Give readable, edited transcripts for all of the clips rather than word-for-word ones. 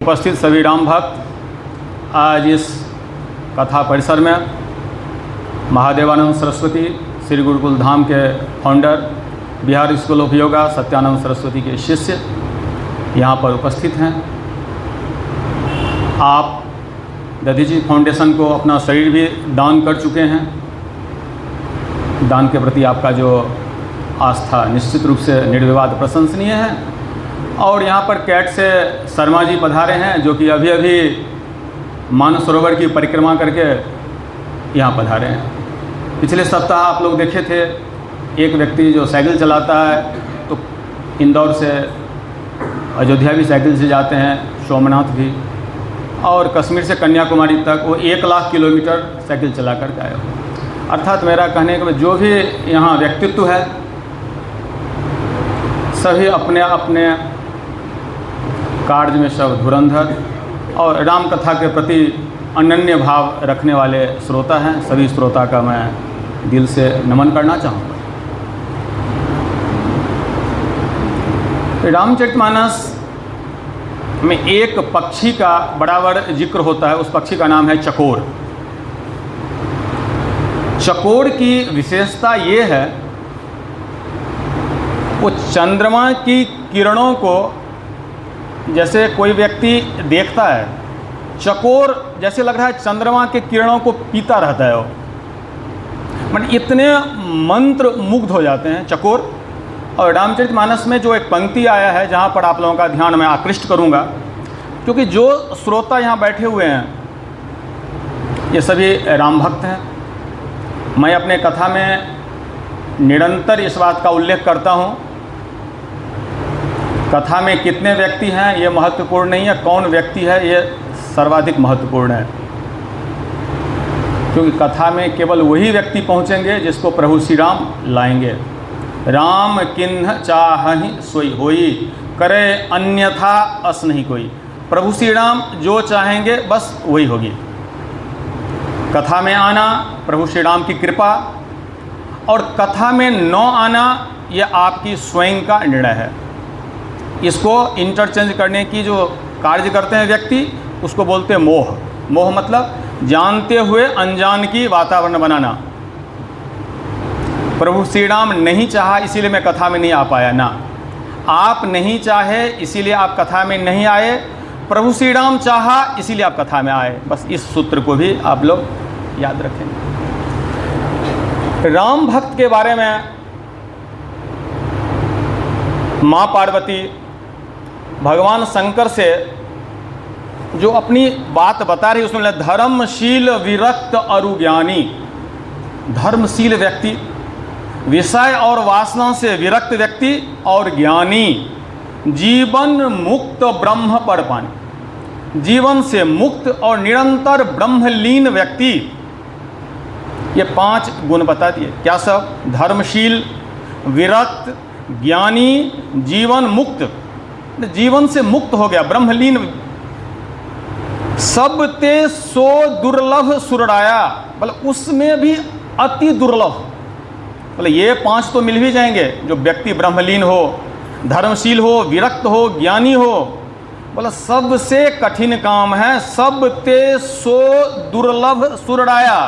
उपस्थित सभी राम भक्त आज इस कथा परिसर में महादेवानंद सरस्वती श्री गुरुकुल धाम के founder Bihar school of yoga Satyanand Saraswati के शिष्य यहाँ पर उपस्थित हैं। आप दधीची फाउंडेशन को अपना शरीर भी दान कर चुके हैं। दान के प्रति आपका जो आस्था निश्चित रूप से निर्विवाद प्रशंसनीय है। और यहाँ पर कैट से शर्मा जी पधारे हैं जो कि अभी अभी मानसरोवर की परिक्रमा करके यहाँ पधारे हैं। पिछले सप्ताह आप लोग देखे थे एक व्यक्ति जो साइकिल चलाता है, तो इंदौर से अयोध्या भी साइकिल से जाते हैं, सोमनाथ भी, और कश्मीर से कन्याकुमारी तक वो 1 लाख किलोमीटर साइकिल चला कर गए। अर्थात मेरा कहने का जो भी यहाँ व्यक्तित्व है सभी अपने अपने कार्य में सब धुरंधर और राम कथा के प्रति अनन्य भाव रखने वाले श्रोता हैं। सभी श्रोता का मैं दिल से नमन करना चाहूँगा। रामचरितमानस में एक पक्षी का बराबर जिक्र होता है। उस पक्षी का नाम है चकोर। चकोर की विशेषता ये है, वो चंद्रमा की किरणों को जैसे कोई व्यक्ति देखता है, चकोर जैसे लग रहा है चंद्रमा के किरणों को पीता रहता है। वो मतलब इतने मंत्र मुग्ध हो जाते हैं चकोर। और रामचरितमानस में जो एक पंक्ति आया है जहाँ पर आप लोगों का ध्यान मैं आकृष्ट करूँगा, क्योंकि जो श्रोता यहाँ बैठे हुए हैं ये सभी राम भक्त हैं। मैं अपने कथा में निरंतर इस बात का उल्लेख करता हूँ, कथा में कितने व्यक्ति हैं ये महत्वपूर्ण नहीं है, कौन व्यक्ति है ये सर्वाधिक महत्वपूर्ण है। क्योंकि कथा में केवल वही व्यक्ति पहुँचेंगे जिसको प्रभु श्री राम लाएंगे। राम किन्ह चाहहि सोई होई, करे अन्यथा अस नहीं कोई। प्रभु श्री राम जो चाहेंगे बस वही होगी। कथा में आना प्रभु श्री राम की कृपा, और कथा में न आना यह आपकी स्वयं का निर्णय है। इसको इंटरचेंज करने की जो कार्य करते हैं व्यक्ति, उसको बोलते हैं मोह। मोह मतलब जानते हुए अनजान की वातावरण बनाना। प्रभु श्री राम नहीं चाहा इसीलिए मैं कथा में नहीं आ पाया ना, आप नहीं चाहे इसीलिए आप कथा में नहीं आए, प्रभु श्री राम चाहा इसीलिए आप कथा में आए। बस इस सूत्र को भी आप लोग याद रखें। राम भक्त के बारे में माँ पार्वती भगवान शंकर से जो अपनी बात बता रही उसमें धर्मशील विरक्त अरुज्ञानी। धर्मशील व्यक्ति, विषय और वासना से विरक्त व्यक्ति और ज्ञानी, जीवन मुक्त ब्रह्म पर पानी। जीवन से मुक्त और निरंतर ब्रह्मलीन व्यक्ति, ये 5 गुण बता दिए। क्या सब? धर्मशील, विरक्त, ज्ञानी, जीवन मुक्त, जीवन से मुक्त हो गया, ब्रह्मलीन। सब ते सो दुर्लभ सुरडाया, मतलब उसमें भी अति दुर्लभ। मतलब ये 5 तो मिल भी जाएंगे, जो व्यक्ति ब्रह्मलीन हो, धर्मशील हो, विरक्त हो, ज्ञानी हो। बोला सबसे कठिन काम है, सब ते सो दुर्लभ सुरडाया,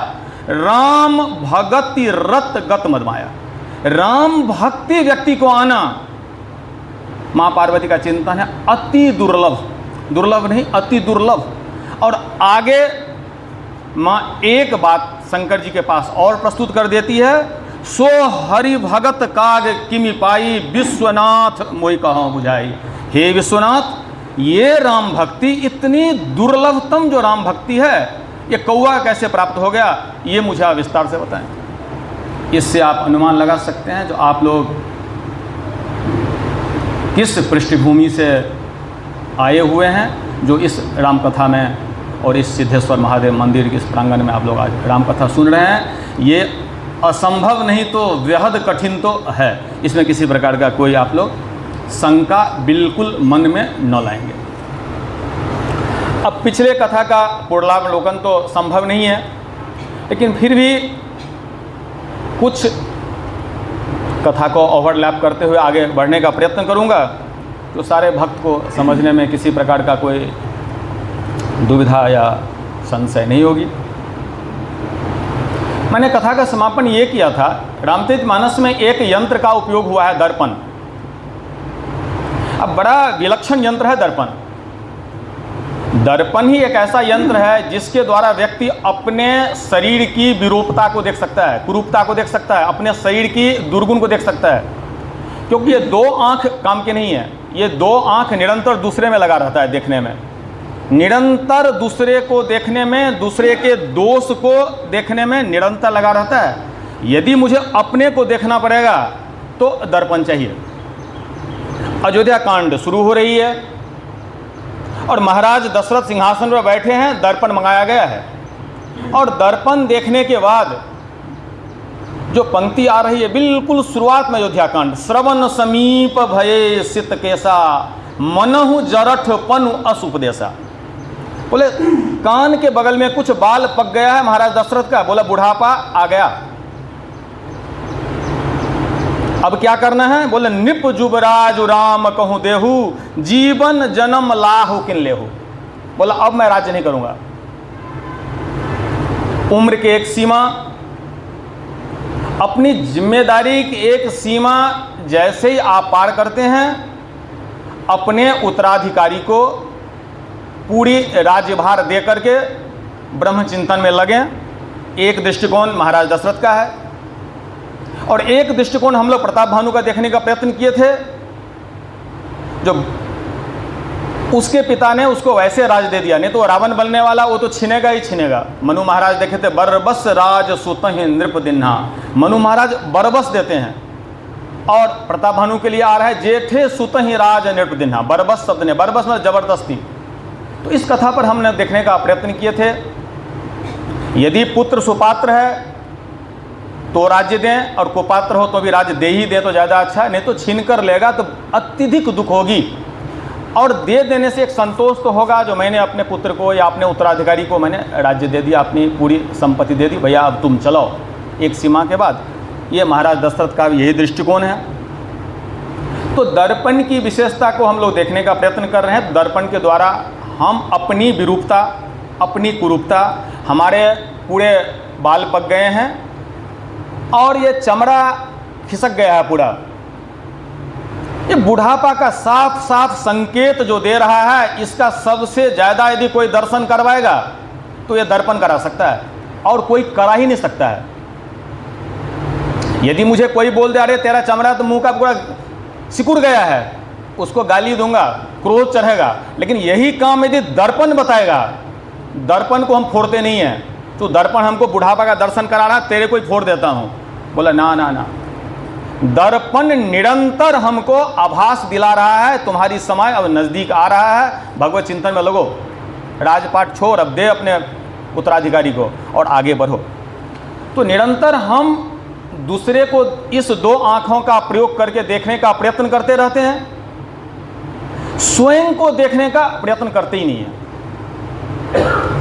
राम भगति रत गत मदमाया। राम भक्ति व्यक्ति को आना माँ पार्वती का चिंतन है अति दुर्लभ। दुर्लभ नहीं, अति दुर्लभ। और आगे माँ एक बात शंकर जी के पास और प्रस्तुत कर देती है, सो हरि भगत काग किमि पाई, विश्वनाथ मोहि कहाँ बुझाई। हे विश्वनाथ, ये राम भक्ति इतनी दुर्लभतम जो राम भक्ति है, ये कौआ कैसे प्राप्त हो गया, ये मुझे आप विस्तार से बताएं। इससे आप अनुमान लगा सकते हैं जो आप लोग किस पृष्ठभूमि से आए हुए हैं, जो इस रामकथा में और इस सिद्धेश्वर महादेव मंदिर के इस प्रांगण में आप लोग आज रामकथा सुन रहे हैं। ये असंभव नहीं तो बेहद कठिन तो है, इसमें किसी प्रकार का कोई आप लोग शंका बिल्कुल मन में न लाएंगे। अब पिछले कथा का पुनरावलोकन तो संभव नहीं है, लेकिन फिर भी कुछ कथा को ओवरलैप करते हुए आगे बढ़ने का प्रयत्न करूंगा, तो सारे भक्त को समझने में किसी प्रकार का कोई दुविधा या संशय नहीं होगी। मैंने कथा का समापन ये किया था, रामचरितमानस में एक यंत्र का उपयोग हुआ है, दर्पण। अब बड़ा विलक्षण यंत्र है दर्पण। दर्पण ही एक ऐसा यंत्र है जिसके द्वारा व्यक्ति अपने शरीर की विरूपता को देख सकता है, कुरूपता को देख सकता है, अपने शरीर की दुर्गुण को देख सकता है। क्योंकि ये दो आंख काम के नहीं है, ये दो आंख निरंतर दूसरे में लगा रहता है, देखने में, निरंतर दूसरे को देखने में, दूसरे के दोष को देखने में निरंतर लगा रहता है। यदि मुझे अपने को देखना पड़ेगा तो दर्पण चाहिए। अयोध्या कांड शुरू हो रही है और महाराज दशरथ सिंहासन पर बैठे हैं, दर्पण मंगाया गया है। और दर्पण देखने के बाद जो पंक्ति आ रही है बिल्कुल शुरुआत में अयोध्या कांड, श्रवण समीप भये सित केसा मनहु जरठ पनु असुपदेशा। बोले कान के बगल में कुछ बाल पक गया है महाराज दशरथ का, बोला बुढ़ापा आ गया, अब क्या करना है? बोले निप जुबराज राम कहूँ देहु जीवन जन्म लाहु किन लेहु। बोला अब मैं राज्य नहीं करूंगा। उम्र की एक सीमा, अपनी जिम्मेदारी की एक सीमा जैसे ही आप पार करते हैं, अपने उत्तराधिकारी को पूरी राज्यभार दे करके ब्रह्म चिंतन में लगे। एक दृष्टिकोण महाराज दशरथ का है और एक दृष्टिकोण हम लोग प्रताप भानु का देखने का प्रयत्न किए थे। जो उसके पिता ने उसको वैसे राज दे दिया, नहीं तो रावण बनने वाला, वो तो छिनेगा ही छिनेगा। मनु महाराज देखे थे, बरबस राज सुतहि नृप दिन्हा, मनु महाराज बरबस देते हैं। और प्रताप भानु के लिए आ रहा है जेठे सुतहि राज नृप दिन्हा, बरबस शब्द ने, बरबस में जबरदस्ती। तो इस कथा पर हमने देखने का प्रयत्न किए थे। यदि पुत्र सुपात्र है तो राज्य दें, और कुपात्र हो तो भी राज्य दे ही दें तो ज़्यादा अच्छा है, नहीं तो छीन कर लेगा तो अत्यधिक दुख होगी। और दे देने से एक संतोष तो होगा, जो मैंने अपने पुत्र को या अपने उत्तराधिकारी को मैंने राज्य दे दिया, अपनी पूरी संपत्ति दे दी, भैया अब तुम चलो एक सीमा के बाद। ये महाराज दशरथ का भी यही दृष्टिकोण है। तो दर्पण की विशेषता को हम लोग देखने का प्रयत्न कर रहे हैं। दर्पण के द्वारा हम अपनी विरूपता, अपनी कुरूपता, हमारे पूरे बाल पक गए हैं और ये चमड़ा खिसक गया है पूरा, ये बुढ़ापा का साफ साफ संकेत जो दे रहा है, इसका सबसे ज़्यादा यदि कोई दर्शन करवाएगा तो ये दर्पण करा सकता है, और कोई करा ही नहीं सकता है। यदि मुझे कोई बोल दे अरे तेरा चमड़ा तो मुंह का पूरा सिकुड़ गया है, उसको गाली दूंगा, क्रोध चढ़ेगा। लेकिन यही काम यदि दर्पण बताएगा, दर्पण को हम फोड़ते नहीं हैं, तो दर्पण हमको बुढ़ापा का दर्शन करा रहा, तेरे को ही फोड़ देता हूँ। बोला ना ना ना, दर्पण निरंतर हमको आभास दिला रहा है तुम्हारी समय अब नज़दीक आ रहा है, भगवत चिंतन में लगो, राजपाट छोड़, अब दे अपने उत्तराधिकारी को और आगे बढ़ो। तो निरंतर हम दूसरे को इस दो आँखों का प्रयोग करके देखने का प्रयत्न करते रहते हैं, स्वयं को देखने का प्रयत्न करते ही नहीं है,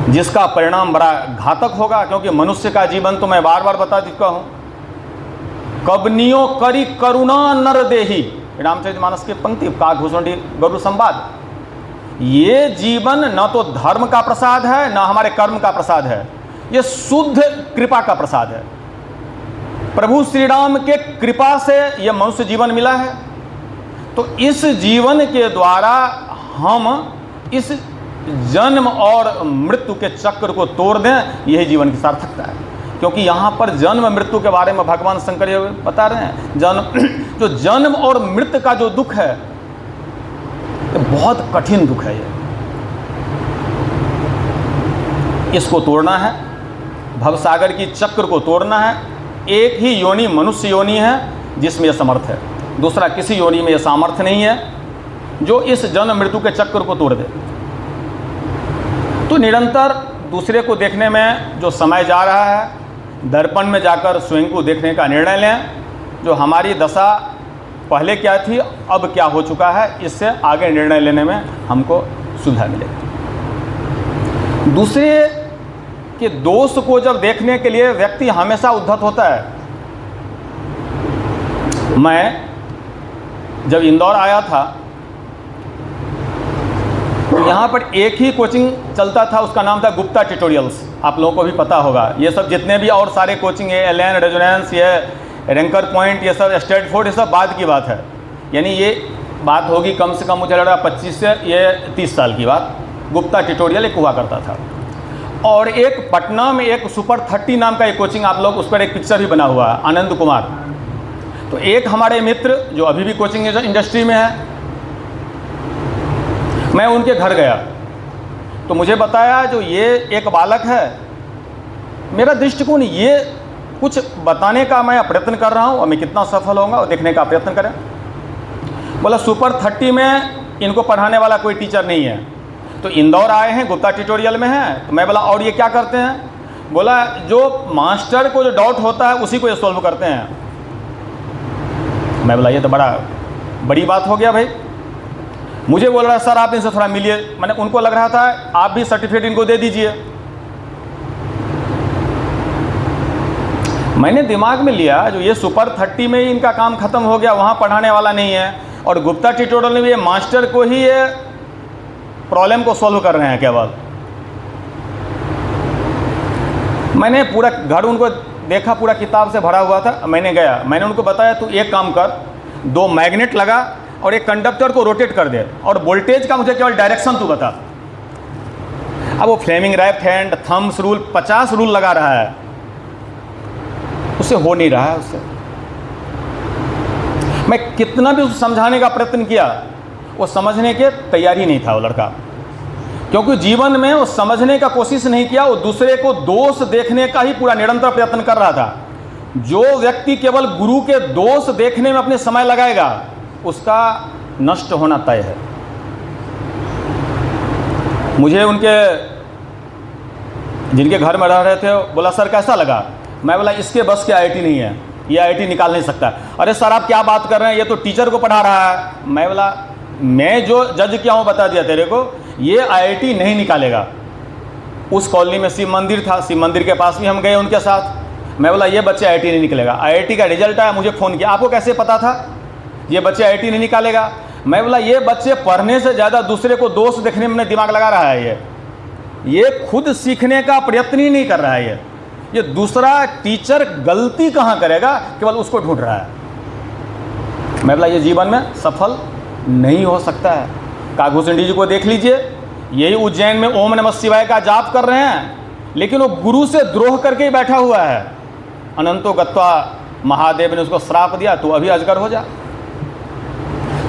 जिसका परिणाम बड़ा घातक होगा। क्योंकि मनुष्य का जीवन तो मैं बार बार बता चुका हूँ, कबनियो करी करुणा नर देही, रामचरितमानस की पंक्ति, काकभूषणी गरुड़ संवाद। ये जीवन न तो धर्म का प्रसाद है, न हमारे कर्म का प्रसाद है, ये शुद्ध कृपा का प्रसाद है। प्रभु श्री राम के कृपा से यह मनुष्य जीवन मिला है। तो इस जीवन के द्वारा हम इस जन्म और मृत्यु के चक्र को तोड़ दें, यही जीवन की सार्थकता है। क्योंकि यहाँ पर जन्म मृत्यु के बारे में भगवान शंकर ये बता रहे हैं, जो जन्म और मृत्यु का जो दुख है, ये बहुत कठिन दुख है। इसको तोड़ना है, भवसागर की चक्र को तोड़ना है। एक ही योनि मनुष्य योनि है जिसमें यह समर्थ है, दूसरा किसी योनि में यह सामर्थ्य नहीं है जो इस जन्म मृत्यु के चक्र को तोड़ दे। तो निरंतर दूसरे को देखने में जो समय जा रहा है, दर्पण में जाकर स्वयं को देखने का निर्णय लें। जो हमारी दशा पहले क्या थी, अब क्या हो चुका है, इससे आगे निर्णय लेने में हमको सुविधा मिलेगी। दूसरे के दोष को जब देखने के लिए व्यक्ति हमेशा उद्धत होता है। मैं जब इंदौर आया था तो यहाँ पर एक ही कोचिंग चलता था, उसका नाम था गुप्ता ट्यूटोरियल्स। आप लोगों को भी पता होगा। ये सब जितने भी और सारे कोचिंग है, एलेन, रेजोनेंस, ये रैंकर पॉइंट, ये सब स्टैटफोर्ड, ये सब बाद की बात है। यानी ये बात होगी कम से कम मुझे लग रहा है 25 से ये 30 साल की बात। गुप्ता ट्यूटोरियल एक हुआ करता था। और एक पटना में एक सुपर 30 नाम का एक कोचिंग, आप लोग उस पर एक पिक्चर भी बना हुआ है, आनंद कुमार। तो एक हमारे मित्र जो अभी भी कोचिंग इंडस्ट्री में है, मैं उनके घर गया तो मुझे बताया जो ये एक बालक है, मेरा दृष्टिकोण ये कुछ बताने का मैं प्रयत्न कर रहा हूँ और मैं कितना सफल होऊंगा और देखने का प्रयत्न करें। बोला सुपर 30 में इनको पढ़ाने वाला कोई टीचर नहीं है, तो इंदौर आए हैं, गुप्ता ट्यूटोरियल में हैं। तो मैं बोला और ये क्या करते हैं? बोला जो मास्टर को जो डाउट होता है उसी को ये सॉल्व करते हैं। मैं बोला ये तो बड़ी बात हो गया भाई। मुझे बोल रहा है सर आप इनसे थोड़ा मिलिए। मैंने उनको लग रहा था आप भी सर्टिफिकेट इनको दे दीजिए। मैंने दिमाग में लिया जो ये सुपर 30 में ही इनका काम खत्म हो गया, वहाँ पढ़ाने वाला नहीं है, और गुप्ता ट्यूटोरियल में भी ये मास्टर को ही ये प्रॉब्लम को सॉल्व कर रहे हैं केवल। मैंने पूरा घर उनको देखा, पूरा किताब से भरा हुआ था। मैंने गया, मैंने उनको बताया तू एक काम कर, 2 मैग्नेट लगा और एक कंडक्टर को रोटेट कर दे और वोल्टेज का मुझे केवल डायरेक्शन तू बता। अब वो Fleming right hand, thumbs rule, 50 rule लगा रहा है, उससे हो नहीं रहा है। उससे मैं कितना भी उसे समझाने का प्रयत्न किया, वो समझने के तैयारी नहीं था वो लड़का। क्योंकि जीवन में वो समझने का कोशिश नहीं किया, वो दूसरे को दोष देखने का ही पूरा निरंतर प्रयत्न कर रहा था। जो व्यक्ति केवल गुरु के दोष देखने में अपने समय लगाएगा उसका नष्ट होना तय है। मुझे उनके जिनके घर में रह रहे थे बोला सर कैसा लगा? मैं बोला इसके बस की आईआईटी नहीं है, ये आईआईटी निकाल नहीं सकता। अरे सर आप क्या बात कर रहे हैं, ये तो टीचर को पढ़ा रहा है। मैं बोला मैं जो जज किया हूँ बता दिया तेरे को, ये आईआईटी नहीं निकालेगा। उस कॉलोनी में शिव मंदिर था, शिव मंदिर के पास भी हम गए उनके साथ। मैं बोला ये बच्चे आईआईटी नहीं निकलेगा। आईआईटी का रिजल्ट आया, मुझे फ़ोन किया, आपको कैसे पता था ये बच्चे आईआईटी नहीं निकालेगा? मैं बोला ये बच्चे पढ़ने से ज़्यादा दूसरे को दोष देखने में दिमाग लगा रहा है। ये खुद सीखने का प्रयत्न ही नहीं कर रहा है। ये दूसरा टीचर गलती कहाँ करेगा केवल उसको ढूंढ रहा है। मैं बोला ये जीवन में सफल नहीं हो सकता है। काघुसुंडी जी को देख लीजिए, यही उज्जैन में ओम नमः शिवाय का जाप कर रहे हैं, लेकिन वो गुरु से द्रोह करके ही बैठा हुआ है। अनंतो गत्वा महादेव ने उसको श्राप दिया, तो अभी अजगर हो जा।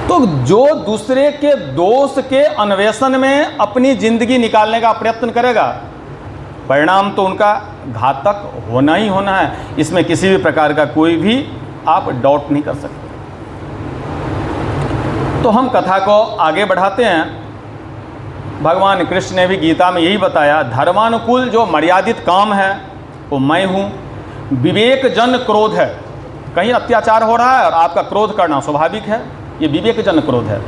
तो जो दूसरे के दोष के अन्वेषण में अपनी जिंदगी निकालने का प्रयत्न करेगा, परिणाम तो उनका घातक होना ही होना है। इसमें किसी भी प्रकार का कोई भी आप डाउट नहीं कर सकते। तो हम कथा को आगे बढ़ाते हैं। भगवान कृष्ण ने भी गीता में यही बताया, धर्मानुकूल जो मर्यादित काम है वो मैं हूँ। विवेक जन क्रोध है, कहीं अत्याचार हो रहा है और आपका क्रोध करना स्वाभाविक है, ये विवेक जन क्रोध है।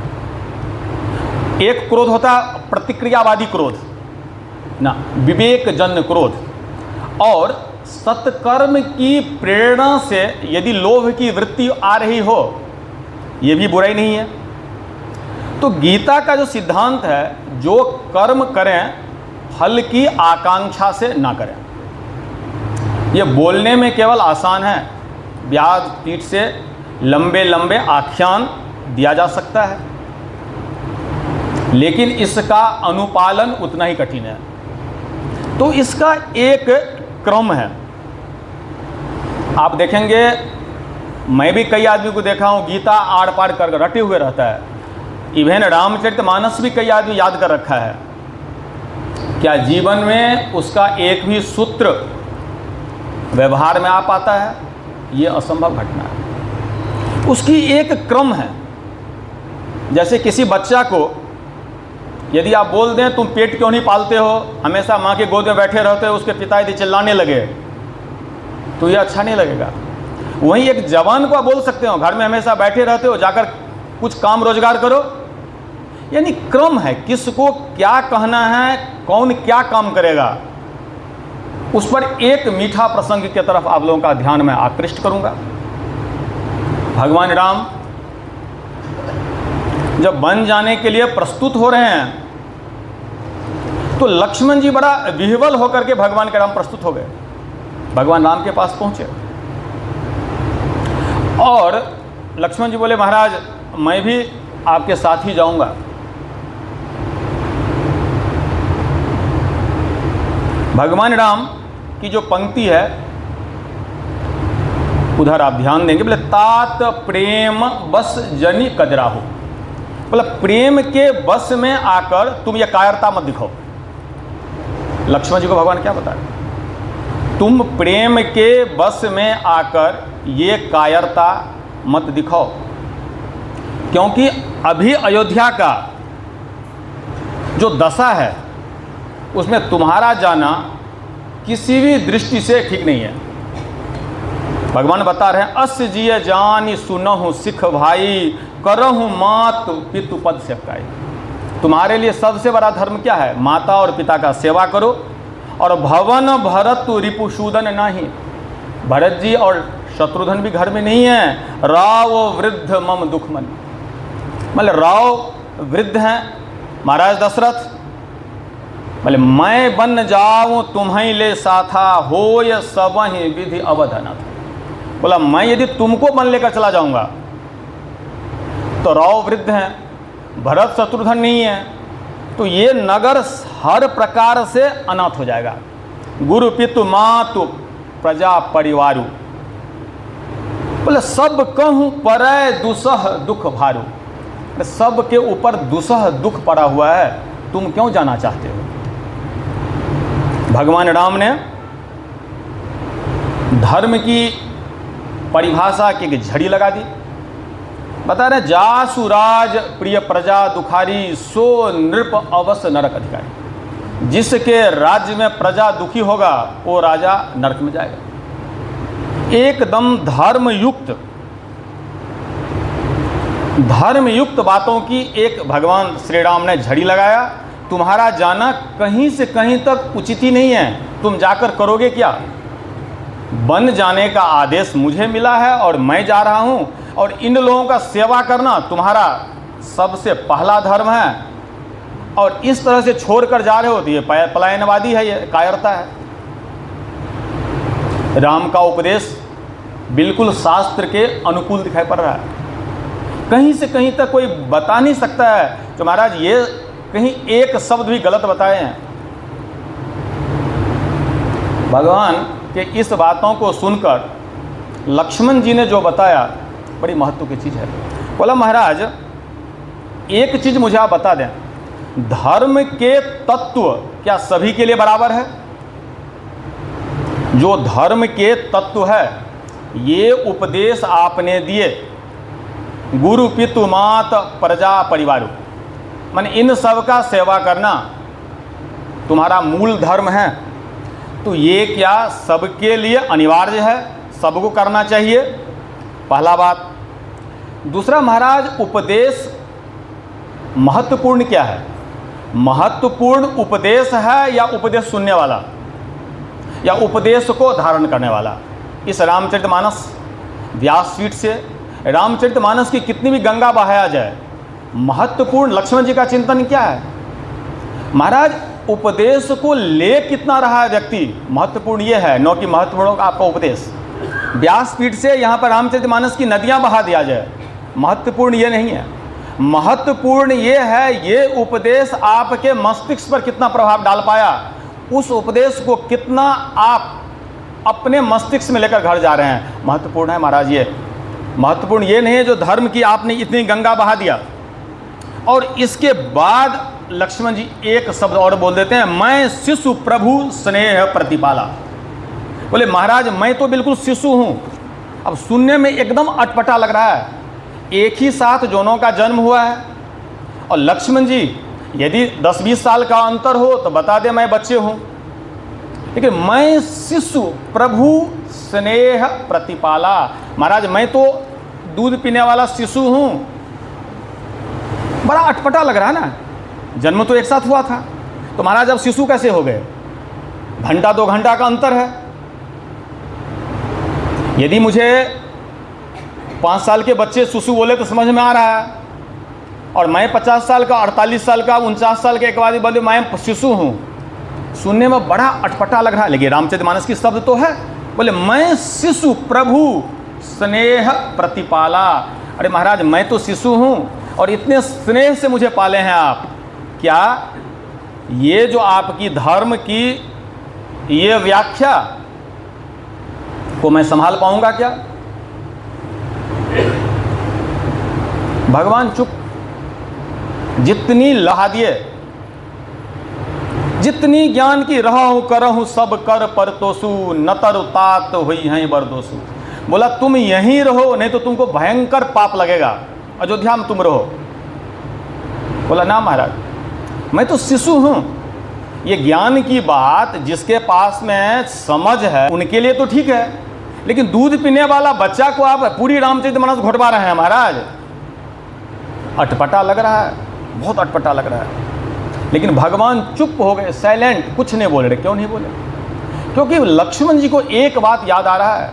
एक क्रोध होता है प्रतिक्रियावादी क्रोध ना, विवेक जन क्रोध। और सत्कर्म की प्रेरणा से यदि लोभ की वृत्ति आ रही हो, ये भी बुराई नहीं है। तो गीता का जो सिद्धांत है, जो कर्म करें फल की आकांक्षा से ना करें। ये बोलने में केवल आसान है, व्यास पीठ से लंबे लंबे आख्यान दिया जा सकता है, लेकिन इसका अनुपालन उतना ही कठिन है। तो इसका एक क्रम है। आप देखेंगे, मैं भी कई आदमी को देखा हूँ गीता आड़ पार कर रटे हुए रहता है। इवन रामचरितमानस भी कई आदमी याद कर रखा है। क्या जीवन में उसका एक भी सूत्र व्यवहार में आ पाता है? ये असंभव घटना है। उसकी एक क्रम है। जैसे किसी बच्चा को यदि आप बोल दें तुम पेट क्यों नहीं पालते हो, हमेशा माँ के गोद में बैठे रहते हो, उसके पिता यदि चिल्लाने लगे तो ये अच्छा नहीं लगेगा। वहीं एक जवान को आप बोल सकते हो घर में हमेशा बैठे रहते हो, जाकर कुछ काम रोजगार करो। यानी क्रम है, किसको क्या कहना है, कौन क्या काम करेगा, उस पर एक मीठा प्रसंग की तरफ आप लोगों का ध्यान मैं आकृष्ट करूंगा। भगवान राम जब वन जाने के लिए प्रस्तुत हो रहे हैं तो लक्ष्मण जी बड़ा विह्वल होकर के भगवान के राम प्रस्तुत हो गए, भगवान राम के पास पहुंचे और लक्ष्मण जी बोले महाराज मैं भी आपके साथ ही जाऊंगा। भगवान राम की जो पंक्ति है उधर आप ध्यान देंगे, बोले तात प्रेम बस जनी कजराहो, बोले प्रेम के बस में आकर तुम ये कायरता मत दिखाओ। लक्ष्मण जी को भगवान क्या बता रहे, तुम प्रेम के बस में आकर ये कायरता मत दिखाओ, क्योंकि अभी अयोध्या का जो दशा है उसमें तुम्हारा जाना किसी भी दृष्टि से ठीक नहीं है। भगवान बता रहे हैं अस जिय जानी सुनहु सिख भाई करहु मात पितु पद सेवकाई। तुम्हारे लिए सबसे बड़ा धर्म क्या है, माता और पिता का सेवा करो। और भवन भरत रिपुसूदन नहीं, भरत जी और शत्रुघ्न भी घर में नहीं है। राव वृद्ध मम दुखमन, मतलब राव वृद्ध हैं महाराज दशरथ, बोले मैं बन जाऊं तुम्हें ले साथा होय सबहि विधि अवधनाथ। बोला मैं यदि तुमको बन लेकर चला जाऊंगा तो राव वृद्ध हैं, भरत शत्रुघ्न नहीं है, तो ये नगर हर प्रकार से अनाथ हो जाएगा। गुरु पितु मातु प्रजा परिवारु, बोले सब कहूँ परय दुसह दुख भारू, सब के ऊपर दुसह दुख पड़ा हुआ है, तुम क्यों जाना चाहते हो। भगवान राम ने धर्म की परिभाषा की एक झड़ी लगा दी। बता रहे जासु राज प्रिय प्रजा दुखारी सो नृप अवश्य नरक अधिकारी। जिसके राज्य में प्रजा दुखी होगा वो राजा नरक में जाएगा। एकदम धर्मयुक्त बातों की एक भगवान श्री राम ने झड़ी लगाया। तुम्हारा जाना कहीं से कहीं तक उचित ही नहीं है, तुम जाकर करोगे क्या। बन जाने का आदेश मुझे मिला है और मैं जा रहा हूं, और इन लोगों का सेवा करना तुम्हारा सबसे पहला धर्म है, और इस तरह से छोड़कर जा रहे हो तो ये पलायनवादी है, ये कायरता है। राम का उपदेश बिल्कुल शास्त्र के अनुकूल दिखाई पड़ रहा है। कहीं से कहीं तक कोई बता नहीं सकता है तो महाराज ये कहीं एक शब्द भी गलत बताए हैं। भगवान के इस बातों को सुनकर लक्ष्मण जी ने जो बताया बड़ी महत्व की चीज़ है। बोला महाराज एक चीज़ मुझे आप बता दें, धर्म के तत्व क्या सभी के लिए बराबर है। जो धर्म के तत्व है ये उपदेश आपने दिए, गुरु पितु मात प्रजा परिवारु, माने इन सब का सेवा करना तुम्हारा मूल धर्म है, तो ये क्या सबके लिए अनिवार्य है, सबको करना चाहिए, पहला बात। दूसरा महाराज उपदेश महत्वपूर्ण क्या है, महत्वपूर्ण उपदेश है या उपदेश सुनने वाला या उपदेश को धारण करने वाला। इस रामचरितमानस व्यासपीठ से रामचरितमानस की कितनी भी गंगा बहाया जाए, महत्वपूर्ण लक्ष्मण जी का चिंतन क्या है महाराज, उपदेश को ले कितना रहा है व्यक्ति, महत्वपूर्ण ये है, न कि महत्वपूर्ण आपका उपदेश। व्यासपीठ से यहाँ पर रामचरितमानस की नदियाँ बहा दिया जाए, महत्वपूर्ण ये नहीं है। महत्वपूर्ण ये है ये उपदेश आपके मस्तिष्क पर कितना प्रभाव डाल पाया, उस उपदेश को कितना आप अपने मस्तिष्क में लेकर घर जा रहे हैं, महत्वपूर्ण है महाराज। ये महत्वपूर्ण ये नहीं है जो धर्म की आपने इतनी गंगा बहा दिया। और इसके बाद लक्ष्मण जी एक शब्द और बोल देते हैं, मैं शिशु प्रभु स्नेह प्रतिपाला। बोले महाराज मैं तो बिल्कुल शिशु हूँ। अब सुनने में एकदम अटपटा लग रहा है, एक ही साथ दोनों का जन्म हुआ है, और लक्ष्मण जी यदि 10-20 साल का अंतर हो तो बता दे मैं बच्चे हूँ, लेकिन मैं शिशु प्रभु स्नेह प्रतिपाला। महाराज मैं तो दूध पीने वाला शिशु हूँ, बड़ा अटपटा लग रहा है ना, जन्म तो एक साथ हुआ था, तो महाराज अब शिशु कैसे हो गए, घंटा 2 घंटा का अंतर है। यदि मुझे 5 साल के बच्चे शिशु बोले तो समझ में आ रहा है, और मैं 50 साल का, 48 साल का, 49 साल के, एक बाद बोले मैं शिशु हूँ। सुनने में बड़ा अटपटा लग रहा है, लेकिन रामचरितमानस की शब्द तो है। बोले मैं शिशु प्रभु स्नेह प्रतिपाला। अरे महाराज, मैं तो शिशु हूँ और इतने स्नेह से मुझे पाले हैं आप। क्या ये जो आपकी धर्म की ये व्याख्या को मैं संभाल पाऊंगा क्या? भगवान चुप। जितनी लहा दिए, जितनी ज्ञान की रहूं करहूं सब कर पर तोसु, नतर तात हुई हैं बरदोसु। बोला तुम यहीं रहो, नहीं तो तुमको भयंकर पाप लगेगा, अयोध्या में तुम रहो। बोला ना महाराज, मैं तो शिशु हूं। ये ज्ञान की बात जिसके पास में समझ है उनके लिए तो ठीक है, लेकिन दूध पीने वाला बच्चा को आप पूरी रामचरितमानस घोटवा रहे हैं महाराज। अटपटा लग रहा है, बहुत अटपटा लग रहा है। लेकिन भगवान चुप हो गए, साइलेंट, कुछ नहीं बोल रहे। क्यों नहीं बोले? क्योंकि लक्ष्मण जी को एक बात याद आ रहा है,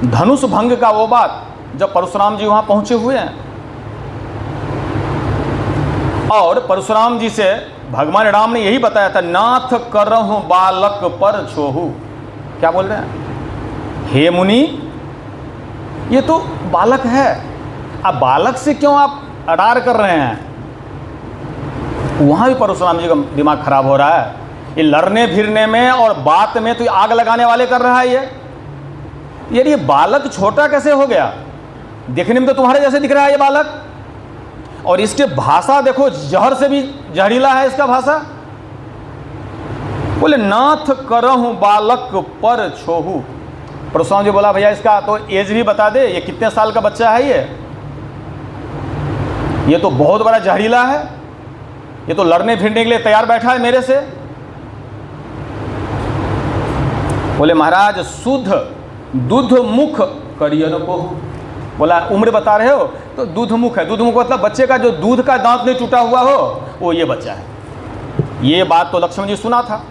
धनुष भंग का वो बात, जब परशुराम जी वहां पहुंचे हुए हैं और परशुराम जी से भगवान राम ने यही बताया था, नाथ करहु बालक पर छोहू। क्या बोल रहे हैं? हे मुनि, ये तो बालक है, अब बालक से क्यों आप अडार कर रहे हैं? वहां भी परशुराम जी का दिमाग खराब हो रहा है। ये लड़ने भिड़ने में और बात में तो आग लगाने वाले कर रहा है ये बालक छोटा कैसे हो गया? देखने में तो तुम्हारे जैसे दिख रहा है ये बालक, और इसके भाषा देखो, जहर से भी जहरीला है इसका भाषा। बोले नाथ करहु बालक पर छोहू। परशुराम जी बोला भैया इसका तो एज भी बता दे, ये कितने साल का बच्चा है? ये तो बहुत बड़ा जहरीला है, ये तो लड़ने भिड़ने के लिए तैयार बैठा है मेरे से। बोले महाराज शुद्ध दूध मुख करियन को। बोला उम्र बता रहे हो तो दूध मुख है। दूध मुख मतलब बच्चे का जो दूध का दांत नहीं टूटा हुआ हो वो ये बच्चा है। ये बात तो लक्ष्मण जी सुना था,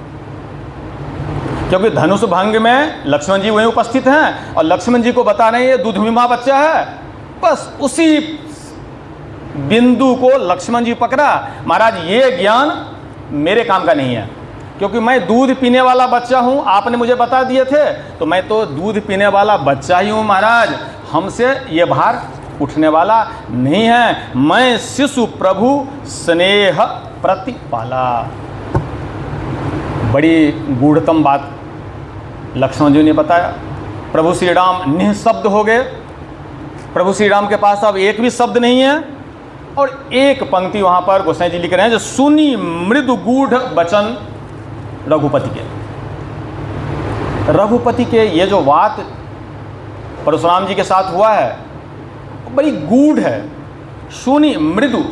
क्योंकि धनुष भंग में लक्ष्मण जी वहीं उपस्थित हैं और लक्ष्मण जी को बता रहे हैं ये दूधमीमा बच्चा है। बस उसी बिंदु को लक्ष्मण जी पकड़ा, महाराज ये ज्ञान मेरे काम का नहीं है, क्योंकि मैं दूध पीने वाला बच्चा हूं, आपने मुझे बता दिए थे, तो मैं तो दूध पीने वाला बच्चा ही हूं महाराज, हमसे ये भार उठने वाला नहीं है। मैं शिशु प्रभु स्नेह प्रतिपाला। बड़ी गूढ़तम बात लक्ष्मण जी ने बताया। प्रभु श्री राम निःशब्द हो गए। प्रभु श्री राम के पास अब एक भी शब्द नहीं है। और एक पंक्ति वहां पर गोसाई जी लिख रहे हैं, जो सुनी मृदु गूढ़ वचन रघुपति के। रघुपति के ये जो बात परशुराम जी के साथ हुआ है बड़ी गूढ़ है। सुनी मृदु,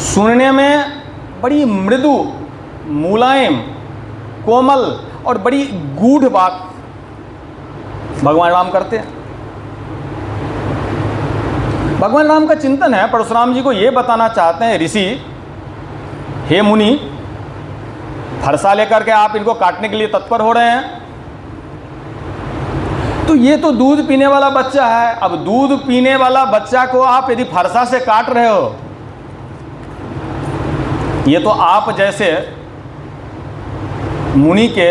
सुनने में बड़ी मृदु, मुलायम, कोमल और बड़ी गूढ़ बात भगवान राम करते हैं। भगवान राम का चिंतन है, परशुराम जी को ये बताना चाहते हैं ऋषि, हे मुनि, फरसा लेकर के आप इनको काटने के लिए तत्पर हो रहे हैं, तो ये तो दूध पीने वाला बच्चा है। अब दूध पीने वाला बच्चा को आप यदि फरसा से काट रहे हो, ये तो आप जैसे मुनि के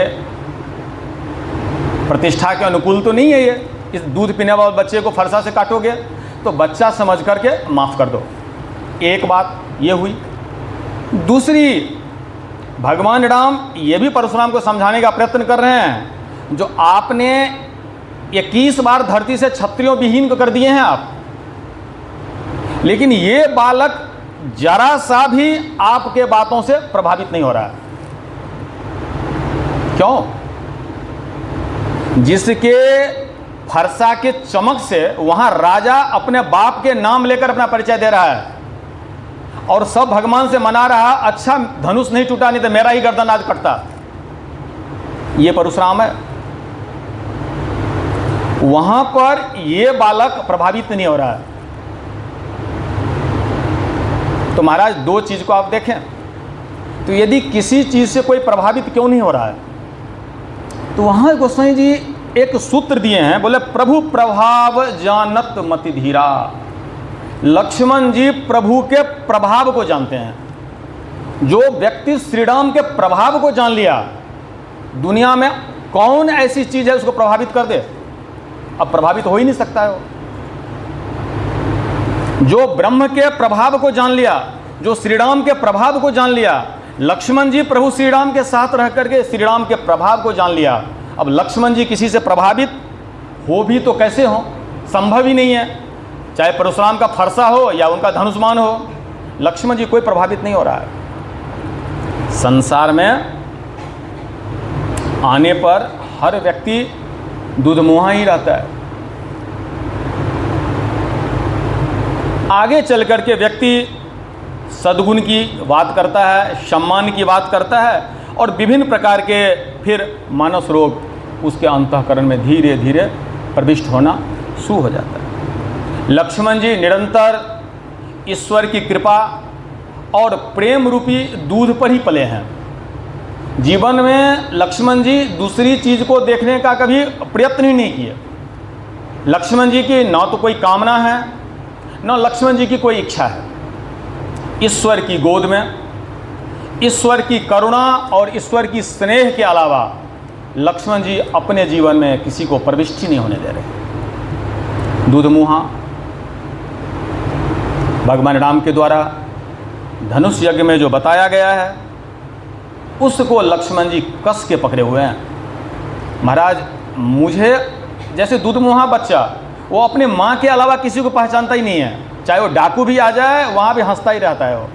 प्रतिष्ठा के अनुकूल तो नहीं है। ये इस दूध पीने वाले बच्चे को फरसा से काटोगे तो बच्चा समझ करके माफ़ कर दो। एक बात ये हुई। दूसरी, भगवान राम ये भी परशुराम को समझाने का प्रयत्न कर रहे हैं, जो आपने 21 बार धरती से क्षत्रियों विहीन कर दिए हैं आप, लेकिन ये बालक जरा सा भी आपके बातों से प्रभावित नहीं हो रहा है। क्यों? जिसके फरसा के चमक से वहां राजा अपने बाप के नाम लेकर अपना परिचय दे रहा है और सब भगवान से मना रहा, अच्छा धनुष नहीं टूटा, नहीं तो मेरा ही गर्दन आज कटता। ये परशुराम है। वहां पर ये बालक प्रभावित नहीं हो रहा है। तो महाराज दो चीज को आप देखें, तो यदि किसी चीज से कोई प्रभावित क्यों नहीं हो रहा है, तो वहां गोसाई जी एक सूत्र दिए हैं, बोले प्रभु प्रभाव जानत मति धीरा। लक्ष्मण जी प्रभु के प्रभाव को जानते हैं। जो व्यक्ति श्री राम के प्रभाव को जान लिया, दुनिया में कौन ऐसी चीज है उसको प्रभावित कर दे? अब प्रभावित हो ही नहीं सकता है वो। जो ब्रह्म के प्रभाव को जान लिया, जो श्री राम के प्रभाव को जान लिया, लक्ष्मण जी प्रभु श्री राम के साथ रह करके श्री राम के प्रभाव को जान लिया। अब लक्ष्मण जी किसी से प्रभावित हो भी तो कैसे हो? संभव ही नहीं है। चाहे परशुराम का फरसा हो या उनका धनुष्मान हो, लक्ष्मण जी कोई प्रभावित नहीं हो रहा है। संसार में आने पर हर व्यक्ति दूधमुहा ही रहता है। आगे चल कर के व्यक्ति सद्गुण की बात करता है, सम्मान की बात करता है, और विभिन्न प्रकार के फिर मानस रोग उसके अंतःकरण में धीरे धीरे प्रविष्ट होना शुरू हो जाता है। लक्ष्मण जी निरंतर ईश्वर की कृपा और प्रेम रूपी दूध पर ही पले हैं। जीवन में लक्ष्मण जी दूसरी चीज़ को देखने का कभी प्रयत्न ही नहीं किए। लक्ष्मण जी की न तो कोई कामना है, न लक्ष्मण जी की कोई इच्छा है। ईश्वर की गोद में ईश्वर की करुणा और ईश्वर की स्नेह के अलावा लक्ष्मण जी अपने जीवन में किसी को प्रविष्ट ही नहीं होने दे रहे। दूधमुहा भगवान राम के द्वारा धनुष यज्ञ में जो बताया गया है, उसको लक्ष्मण जी कस के पकड़े हुए हैं। महाराज, मुझे जैसे दूधमुहा बच्चा, वो अपने माँ के अलावा किसी को पहचानता ही नहीं है। चाहे वो डाकू भी आ जाए, वहाँ भी हंसता ही रहता है वो।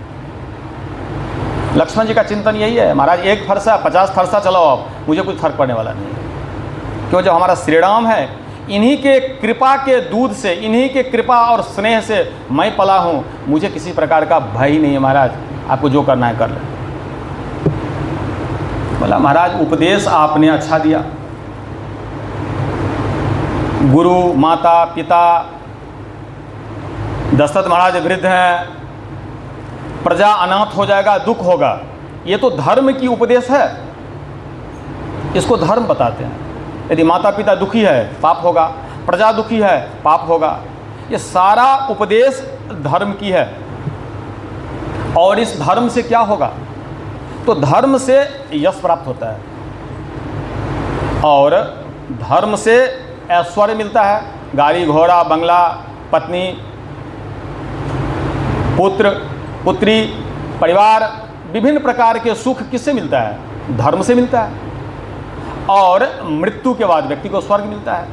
लक्ष्मण जी का चिंतन यही है, महाराज एक फरसा 50 फरसा चलाओ आप, मुझे कुछ फर्क पड़ने वाला नहीं है। क्यों? जब हमारा श्री राम है, इन्हीं के कृपा के दूध से, इन्हीं के कृपा और स्नेह से मैं पला हूँ। मुझे किसी प्रकार का भय ही नहीं है। महाराज आपको जो करना है कर ले। बोला महाराज उपदेश आपने अच्छा दिया। गुरु माता पिता, दशरथ महाराज वृद्ध हैं, प्रजा अनाथ हो जाएगा, दुख होगा, ये तो धर्म की उपदेश है। इसको धर्म बताते हैं। यदि माता पिता दुखी है पाप होगा, प्रजा दुखी है पाप होगा। ये सारा उपदेश धर्म की है। और इस धर्म से क्या होगा? तो धर्म से यश प्राप्त होता है, और धर्म से ऐश्वर्य मिलता है। गाड़ी घोड़ा बंगला पत्नी पुत्र पुत्री परिवार, विभिन्न प्रकार के सुख किससे मिलता है? धर्म से मिलता है। और मृत्यु के बाद व्यक्ति को स्वर्ग मिलता है।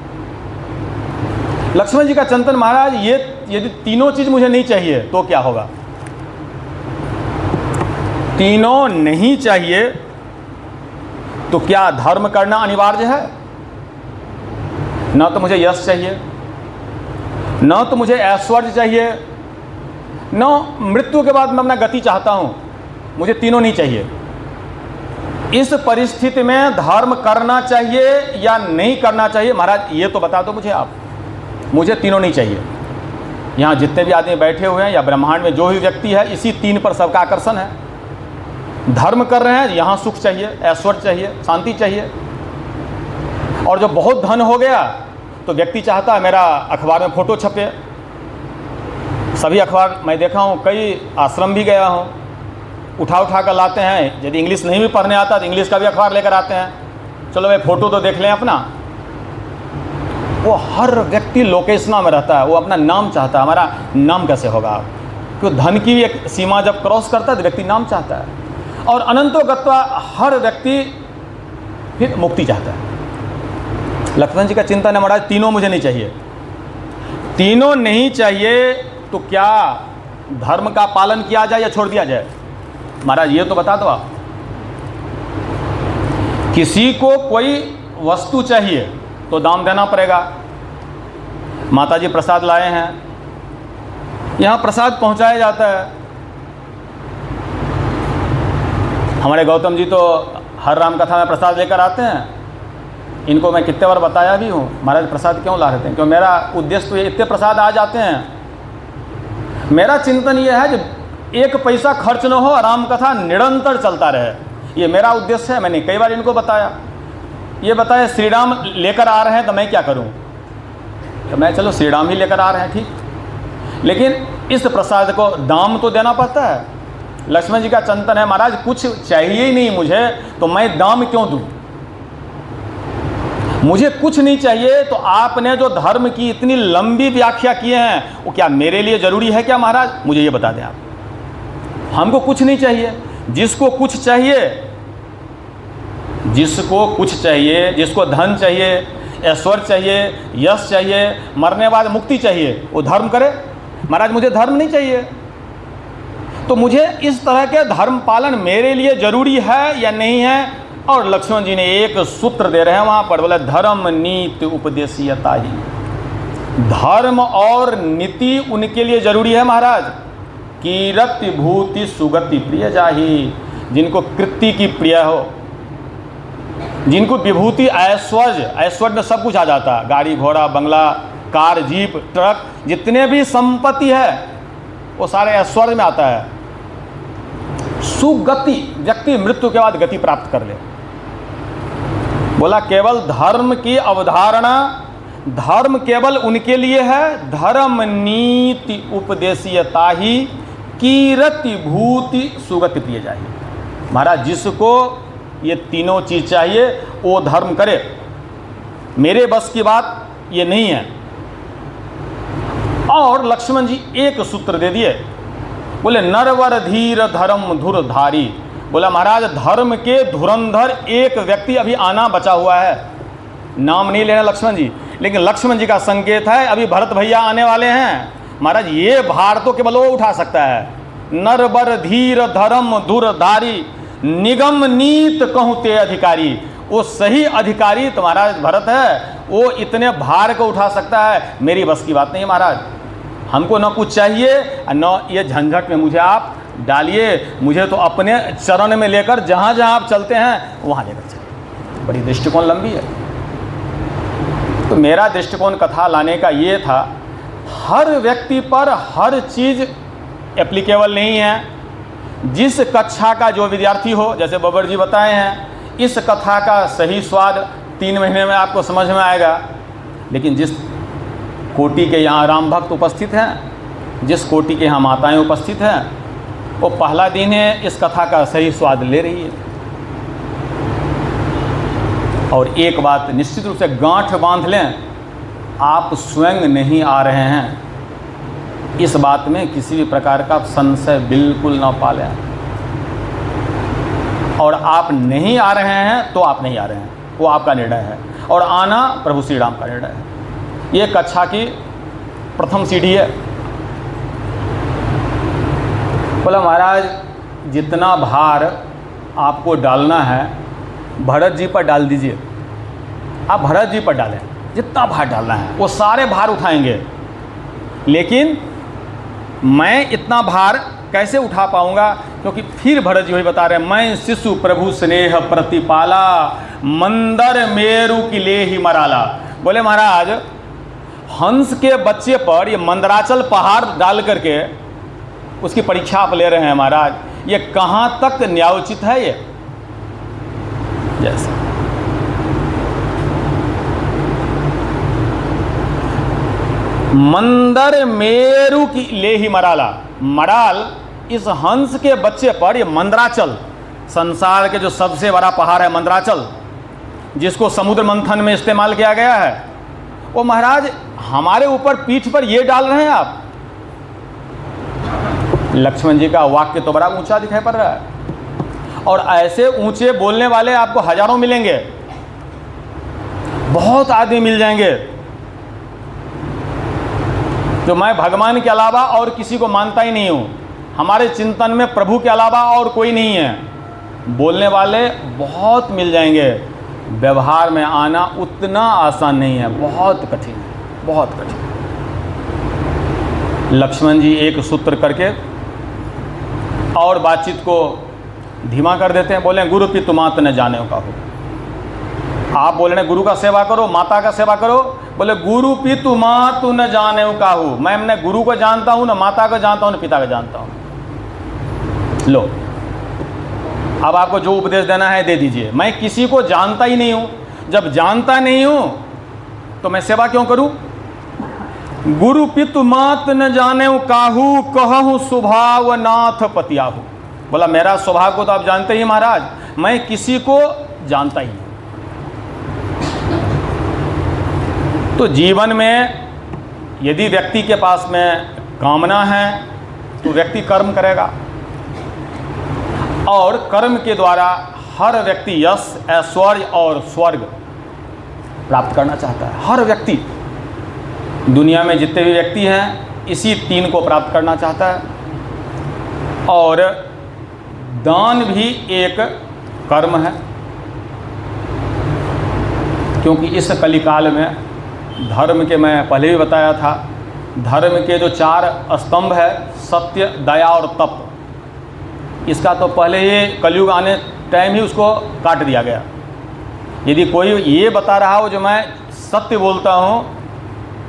लक्ष्मण जी का चिंतन, महाराज ये यदि तीनों चीज मुझे नहीं चाहिए तो क्या होगा? तीनों नहीं चाहिए तो क्या धर्म करना अनिवार्य है? न तो मुझे यश चाहिए, न तो मुझे ऐश्वर्य चाहिए, न मृत्यु के बाद मैं अपना गति चाहता हूं। मुझे तीनों नहीं चाहिए। इस परिस्थिति में धर्म करना चाहिए या नहीं करना चाहिए? महाराज ये तो बता दो मुझे आप। मुझे तीनों नहीं चाहिए। यहाँ जितने भी आदमी बैठे हुए हैं या ब्रह्मांड में जो भी व्यक्ति है, इसी तीन पर सबका आकर्षण है। धर्म कर रहे हैं, यहाँ सुख चाहिए, ऐश्वर्य चाहिए, शांति चाहिए। और जब बहुत धन हो गया तो व्यक्ति चाहता है मेरा अखबार में फोटो छपे। सभी अखबार मैं देखा हूँ, कई आश्रम भी गया हूँ, उठा कर लाते हैं। यदि इंग्लिश नहीं भी पढ़ने आता तो इंग्लिश का भी अखबार लेकर आते हैं। चलो भाई फोटो तो देख लें अपना। वो हर व्यक्ति लोकेशना में रहता है, वो अपना नाम चाहता है। हमारा नाम कैसे होगा? क्योंकि धन की भी एक सीमा जब क्रॉस करता है तो व्यक्ति नाम चाहता है। और अनंतो गत्वा हर व्यक्ति फिर मुक्ति चाहता है। लक्ष्मण जी का चिंतन है, महाराज तीनों मुझे नहीं चाहिए। तीनों नहीं चाहिए तो क्या धर्म का पालन किया जाए या छोड़ दिया जाए? महाराज ये तो बता दो आप। किसी को कोई वस्तु चाहिए तो दाम देना पड़ेगा। माताजी प्रसाद लाए हैं, यहाँ प्रसाद पहुँचाया जाता है। हमारे गौतम जी तो हर राम कथा में प्रसाद लेकर आते हैं। इनको मैं कितने बार बताया भी हूँ, महाराज प्रसाद क्यों ला रहे हैं? क्योंकि मेरा उद्देश्य तो ये, इतने प्रसाद आ जाते हैं। मेरा चिंतन ये है कि एक पैसा खर्च न हो, राम कथा निरंतर चलता रहे। ये मेरा उद्देश्य है। मैंने कई बार इनको बताया। ये बताया श्री राम लेकर आ रहे हैं तो मैं क्या करूं? तो मैं चलो श्री राम ही लेकर आ रहे हैं, ठीक। लेकिन इस प्रसाद को दाम तो देना पड़ता है। लक्ष्मण जी का चिंतन है, महाराज कुछ चाहिए ही नहीं मुझे, तो मैं दाम क्यों दूं? मुझे कुछ नहीं चाहिए, तो आपने जो धर्म की इतनी लंबी व्याख्या किए हैं वो क्या मेरे लिए जरूरी है क्या महाराज? मुझे ये बता दें आप। हमको कुछ नहीं चाहिए, जिसको कुछ चाहिए, जिसको कुछ चाहिए, जिसको धन चाहिए, ऐश्वर्य चाहिए, यश चाहिए, मरने बाद मुक्ति चाहिए, वो धर्म करे। महाराज मुझे धर्म नहीं चाहिए, तो मुझे इस तरह के धर्म पालन मेरे लिए जरूरी है या नहीं है? और लक्ष्मण जी ने एक सूत्र दे रहे हैं वहां पर, बोले धर्म नीति उपदेशीयता ही। धर्म और नीति उनके लिए जरूरी है महाराज। कीरति भूति सुगति प्रिय जाही, जिनको कृति की प्रिय हो, जिनको विभूति ऐश्वर्य, ऐश्वर्य में सब कुछ आ जाता है, गाड़ी घोड़ा बंगला कार जीप ट्रक, जितने भी संपत्ति है वो सारे ऐश्वर्य में आता है। सुगति, व्यक्ति मृत्यु के बाद गति प्राप्त कर ले। बोला केवल धर्म की अवधारणा, धर्म केवल उनके लिए है, धर्म नीति उपदेशीयता ही कीरति भूति सुगति प्रिय जाही। महाराज जिसको ये तीनों चीज चाहिए वो धर्म करे, मेरे बस की बात ये नहीं है। और लक्ष्मण जी एक सूत्र दे दिए, बोले नरवर धीर धर्म धुरधारी। बोला महाराज धर्म के धुरंधर एक व्यक्ति अभी आना बचा हुआ है, नाम नहीं लेना लक्ष्मण जी, लेकिन लक्ष्मण जी का संकेत है अभी भरत भैया आने वाले हैं। महाराज ये भार तो केवल वो उठा सकता है। नरवर धीर धर्म धुरधारी निगम नीत कहूँ ते अधिकारी। वो सही अधिकारी तुम्हारा भरत है, वो इतने भार को उठा सकता है, मेरी बस की बात नहीं है महाराज। हमको न कुछ चाहिए न ये झंझट में मुझे आप डालिए, मुझे तो अपने चरण में लेकर जहाँ जहाँ आप चलते हैं वहाँ लेकर चलिए। बड़ी दृष्टिकोण लंबी है। तो मेरा दृष्टिकोण कथा लाने का ये था, हर व्यक्ति पर हर चीज़ एप्लीकेबल नहीं है। जिस कक्षा का जो विद्यार्थी हो, जैसे बबर जी बताए हैं, इस कथा का सही स्वाद 3 महीने में आपको समझ में आएगा। लेकिन जिस कोटि के यहाँ राम भक्त उपस्थित हैं, जिस कोटि के यहाँ माताएं उपस्थित हैं, वो पहला दिन है इस कथा का सही स्वाद ले रही है। और एक बात निश्चित रूप से गांठ बांध लें, आप स्वयं नहीं आ रहे हैं, इस बात में किसी भी प्रकार का संशय बिल्कुल ना पालें। और आप नहीं आ रहे हैं तो आप नहीं आ रहे हैं, वो आपका निर्णय है, और आना प्रभु श्री राम का निर्णय है। ये कक्षा की प्रथम सीढ़ी है। बोला महाराज जितना भार आपको डालना है भरत जी पर डाल दीजिए, आप भरत जी पर डालें, जितना भार डालना है वो सारे भार उठाएंगे। लेकिन मैं इतना भार कैसे उठा पाऊंगा? क्योंकि फिर भरत जी वही बता रहे हैं, मैं शिशु प्रभु स्नेह प्रतिपाला मंदर मेरु की ले ही मराला। बोले महाराज हंस के बच्चे पर ये मंदराचल पहाड़ डाल करके उसकी परीक्षा आप ले रहे हैं महाराज, ये कहाँ तक न्यायोचित है? ये जैसे मंदर मेरु की ले ही मराला, मराल इस हंस के बच्चे पर, ये मंदराचल संसार के जो सबसे बड़ा पहाड़ है मंदराचल, जिसको समुद्र मंथन में इस्तेमाल किया गया है, वो महाराज हमारे ऊपर पीठ पर ये डाल रहे हैं आप। लक्ष्मण जी का वाक्य तो बड़ा ऊंचा दिखाई पड़ रहा है, और ऐसे ऊंचे बोलने वाले आपको हजारों मिलेंगे, बहुत आदमी मिल जाएंगे जो मैं भगवान के अलावा और किसी को मानता ही नहीं हूँ, हमारे चिंतन में प्रभु के अलावा और कोई नहीं है। बोलने वाले बहुत मिल जाएंगे, व्यवहार में आना उतना आसान नहीं है, बहुत कठिन है, बहुत कठिन। लक्ष्मण जी एक सूत्र करके और बातचीत को धीमा कर देते हैं। बोले गुरु पितु मात न जाने का हो, आप बोल रहे गुरु का सेवा करो, माता का सेवा करो। बोले गुरु पितु मातु न जाने का हो, मैं न गुरु को जानता हूँ, न माता को जानता हूँ, न पिता को जानता हूँ। लो अब आपको जो उपदेश देना है दे दीजिए। मैं किसी को जानता ही नहीं हूँ, जब जानता नहीं हूँ तो मैं सेवा क्यों करूँ? गुरु पितु मात न जाने काहू, कहूँ स्वभाव नाथ पतियाहू। बोला मेरा स्वभाव को तो आप जानते ही महाराज, मैं किसी को जानता ही नहीं। तो जीवन में यदि व्यक्ति के पास में कामना है तो व्यक्ति कर्म करेगा, और कर्म के द्वारा हर व्यक्ति यश, ऐश्वर्य और स्वर्ग प्राप्त करना चाहता है। हर व्यक्ति, दुनिया में जितने भी व्यक्ति हैं, इसी तीन को प्राप्त करना चाहता है। और दान भी एक कर्म है, क्योंकि इस कलिकाल में धर्म के, मैं पहले भी बताया था, धर्म के जो 4 स्तंभ है, सत्य, दया और तप, इसका तो पहले ही कलयुग आने टाइम ही उसको काट दिया गया। यदि कोई ये बता रहा हो जो मैं सत्य बोलता हूँ,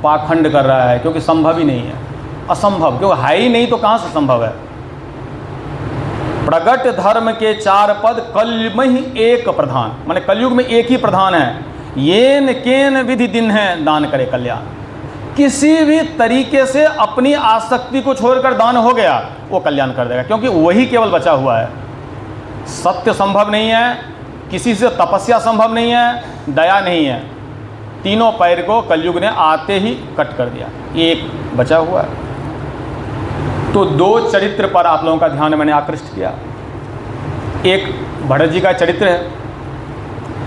पाखंड कर रहा है, क्योंकि संभव ही नहीं है, असंभव, क्योंकि है ही नहीं तो कहाँ से संभव है। प्रगट धर्म के 4 पद, कलयुग में ही एक प्रधान, माने कलयुग में एक ही प्रधान है। येन केन विधि दिन है दान करे कल्याण। किसी भी तरीके से अपनी आसक्ति को छोड़कर दान हो गया, वो कल्याण कर देगा, क्योंकि वही केवल बचा हुआ है। सत्य संभव नहीं है, किसी से तपस्या संभव नहीं है, दया नहीं है, तीनों पैर को कलयुग ने आते ही कट कर दिया, एक बचा हुआ है। तो 2 चरित्र पर आप लोगों का ध्यान मैंने आकृष्ट किया। एक भरत जी का चरित्र है,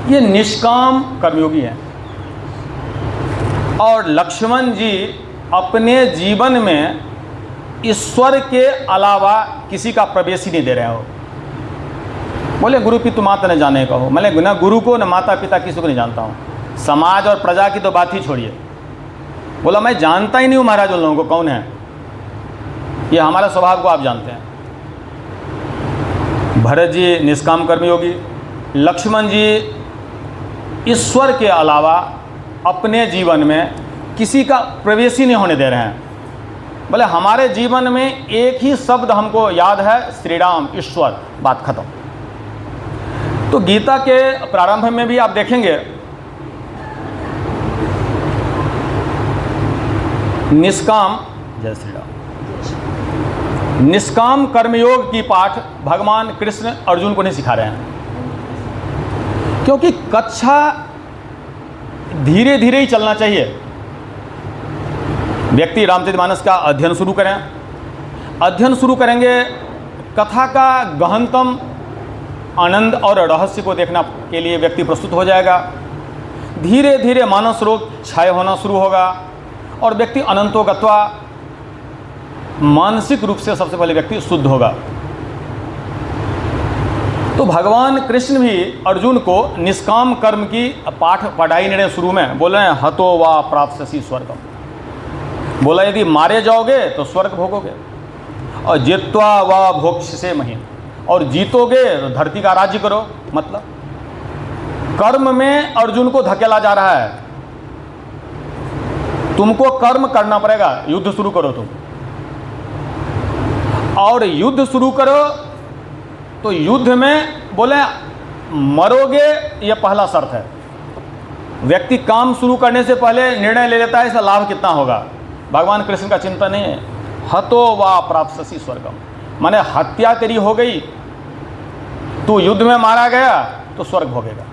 ये निष्काम कर्मयोगी हैं, और लक्ष्मण जी अपने जीवन में ईश्वर के अलावा किसी का प्रवेश ही नहीं दे रहे हो। बोले गुरु पितु माता न जाने का हो, मैंने न गुरु को न माता पिता किसी को नहीं जानता हूँ, समाज और प्रजा की तो बात ही छोड़िए। बोला मैं जानता ही नहीं हूँ महाराज उन लोगों को कौन है, ये हमारा स्वभाव को आप जानते हैं। भरत जी निष्काम कर्मयोगी, लक्ष्मण जी ईश्वर के अलावा अपने जीवन में किसी का प्रवेश ही नहीं होने दे रहे हैं। बोले हमारे जीवन में एक ही शब्द हमको याद है, श्री राम, ईश्वर, बात खत्म। तो गीता के प्रारंभ में भी आप देखेंगे निष्काम, जय श्री राम, निष्काम कर्मयोग की पाठ भगवान कृष्ण अर्जुन को नहीं सिखा रहे हैं, क्योंकि कक्षा धीरे धीरे ही चलना चाहिए। व्यक्ति रामचरितमानस का अध्ययन शुरू करें, अध्ययन शुरू करेंगे, कथा का गहनतम आनंद और रहस्य को देखना के लिए व्यक्ति प्रस्तुत हो जाएगा। धीरे धीरे मानस रोग क्षय होना शुरू होगा, और व्यक्ति अनंतो गत्वा मानसिक रूप से सबसे पहले व्यक्ति शुद्ध होगा। तो भगवान कृष्ण भी अर्जुन को निष्काम कर्म की पाठ पढ़ाई ने शुरू में बोले हैं, हतो वा प्राप्स्यसि स्वर्गम। बोला यदि मारे जाओगे तो स्वर्ग भोगोगे, और जित्वा वा भोक्ष्यसे महीन, और जीतोगे तो धरती का राज्य करो। मतलब कर्म में अर्जुन को धकेला जा रहा है, तुमको कर्म करना पड़ेगा, युद्ध शुरू करो तुम, और युद्ध शुरू करो तो युद्ध में बोले मरोगे, यह पहला शर्त है। व्यक्ति काम शुरू करने से पहले निर्णय ले लेता है इसका लाभ कितना होगा। भगवान कृष्ण का चिंतन नहीं है, हतो वा प्राप्स्यसि स्वर्गम, माने हत्या तेरी हो गई, तू युद्ध में मारा गया तो स्वर्ग भोगेगा।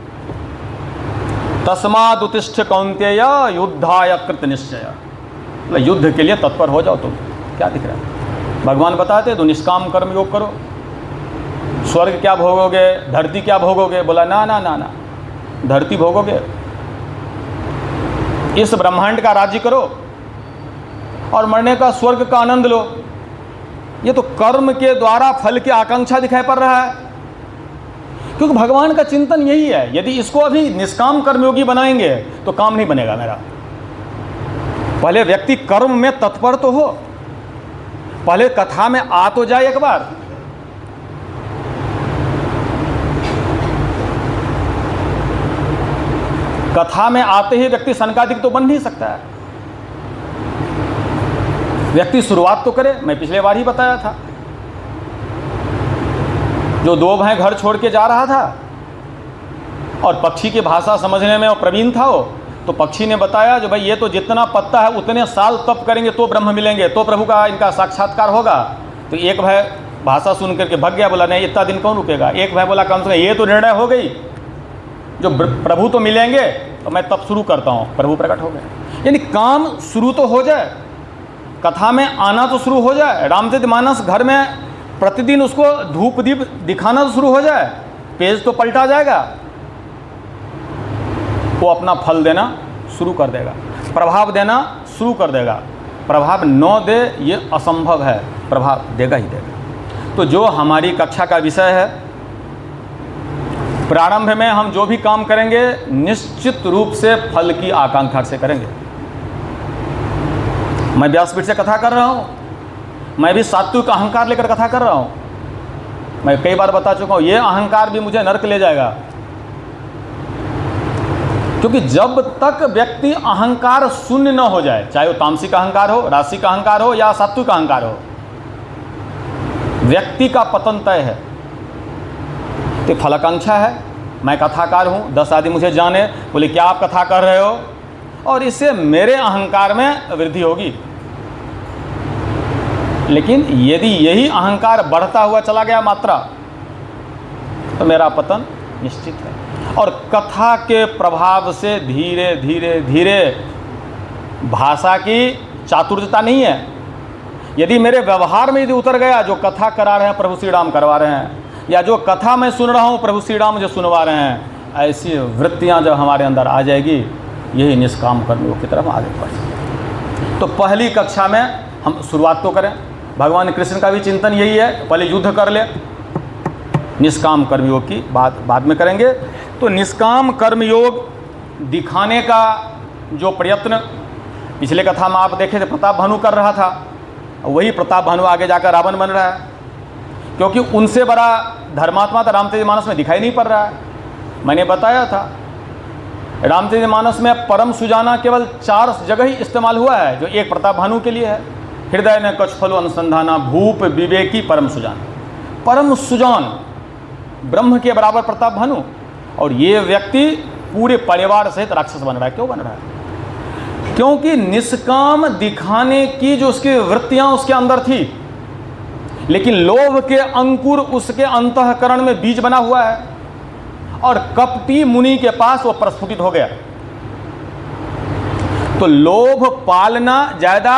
तस्माद् उत्तिष्ठ कौन्तेय युद्धाय कृत निश्चय, युद्ध के लिए तत्पर हो जाओ। तुम क्या दिख रहा है, भगवान बताते तो निष्काम कर्म योग करो, स्वर्ग क्या भोगोगे, धरती क्या भोगोगे। बोला ना ना ना ना, धरती भोगोगे, इस ब्रह्मांड का राज्य करो और मरने का स्वर्ग का आनंद लो। ये तो कर्म के द्वारा फल की आकांक्षा दिखाई पड़ रहा है, क्योंकि भगवान का चिंतन यही है। यदि इसको अभी निष्काम कर्मयोगी बनाएंगे तो काम नहीं बनेगा मेरा। पहले व्यक्ति कर्म में तत्पर तो हो, पहले कथा में आ तो जाए एक बार। कथा में आते ही व्यक्ति सनकादिक तो बन नहीं सकता है, व्यक्ति शुरुआत तो करे। मैं पिछले बार ही बताया था, जो 2 भाई घर छोड़ के जा रहा था और पक्षी की भाषा समझने में वो प्रवीण था, वो तो पक्षी ने बताया जो भाई ये तो जितना पत्ता है उतने साल तप करेंगे तो ब्रह्म मिलेंगे, तो प्रभु का इनका साक्षात्कार होगा। तो एक भाई भाषा सुन करके भाग गया, बोला नहीं इतना दिन कौन रुकेगा। एक भाई बोला कम से कम ये तो निर्णय हो गई, जो प्रभु तो मिलेंगे तो मैं तब शुरू करता हूँ। प्रभु प्रकट हो गए। यानी काम शुरू तो हो जाए, कथा में आना तो शुरू हो जाए, रामचरितमानस घर में प्रतिदिन उसको धूप दीप दिखाना तो शुरू हो जाए, पेज तो पलटा जाएगा, वो अपना फल देना शुरू कर देगा, प्रभाव देना शुरू कर देगा। प्रभाव न दे ये असंभव है, प्रभाव देगा ही देगा। तो जो हमारी कक्षा का विषय है, प्रारंभ में हम जो भी काम करेंगे निश्चित रूप से फल की आकांक्षा से करेंगे। मैं व्यासपीठ से कथा कर रहा हूँ, मैं भी सात्विक अहंकार लेकर कथा कर रहा हूँ। मैं कई बार बता चुका हूँ ये अहंकार भी मुझे नरक ले जाएगा, क्योंकि जब तक व्यक्ति अहंकार शून्य न हो जाए, चाहे वो तामसिक अहंकार हो, राशिक अहंकार हो या सात्विक अहंकार हो, व्यक्ति का पतन तय है। तो फलाकांक्षा है, मैं कथाकार हूँ, 10 आदमी मुझे जाने, बोले क्या आप कथा कर रहे हो, और इससे मेरे अहंकार में वृद्धि होगी। लेकिन यदि यही अहंकार बढ़ता हुआ चला गया मात्रा, तो मेरा पतन निश्चित है। और कथा के प्रभाव से धीरे धीरे धीरे, भाषा की चातुर्यता नहीं है, यदि मेरे व्यवहार में यदि उतर गया, जो कथा करा रहे हैं प्रभु श्री राम करवा रहे हैं, या जो कथा मैं सुन रहा हूँ प्रभु श्री राम मुझे सुनवा रहे हैं, ऐसी वृत्तियाँ जब हमारे अंदर आ जाएगी, यही निष्काम कर्मयोग की तरफ आगे बढ़ जाएगी। तो पहली कक्षा में हम शुरुआत तो करें, भगवान कृष्ण का भी चिंतन यही है, पहले युद्ध कर ले, निष्काम कर्मयोग की बात बाद में करेंगे। तो निष्काम कर्मयोग दिखाने का जो प्रयत्न पिछले कथा में आप देखे थे, प्रताप भानु कर रहा था, वही प्रताप भानु आगे जाकर रावण बन रहा है, क्योंकि उनसे बड़ा धर्मात्मा तो रामचरितमानस में दिखाई नहीं पड़ रहा है। मैंने बताया था रामचरितमानस में परम सुजाना केवल 4 जगह ही इस्तेमाल हुआ है, जो एक प्रताप भानु के लिए है, हृदय ने कछ फलो अनुसंधाना, भूप विवेकी परम सुजान। परम सुजान ब्रह्म के बराबर प्रताप भानु, और ये व्यक्ति पूरे परिवार सहित राक्षस बन रहा है। क्यों बन रहा है? क्योंकि निष्काम दिखाने की जो उसकी वृत्तियां उसके अंदर थी, लेकिन लोभ के अंकुर उसके अंतःकरण में बीज बना हुआ है, और कपटी मुनि के पास वो प्रस्फुटित हो गया। तो लोभ पालना ज्यादा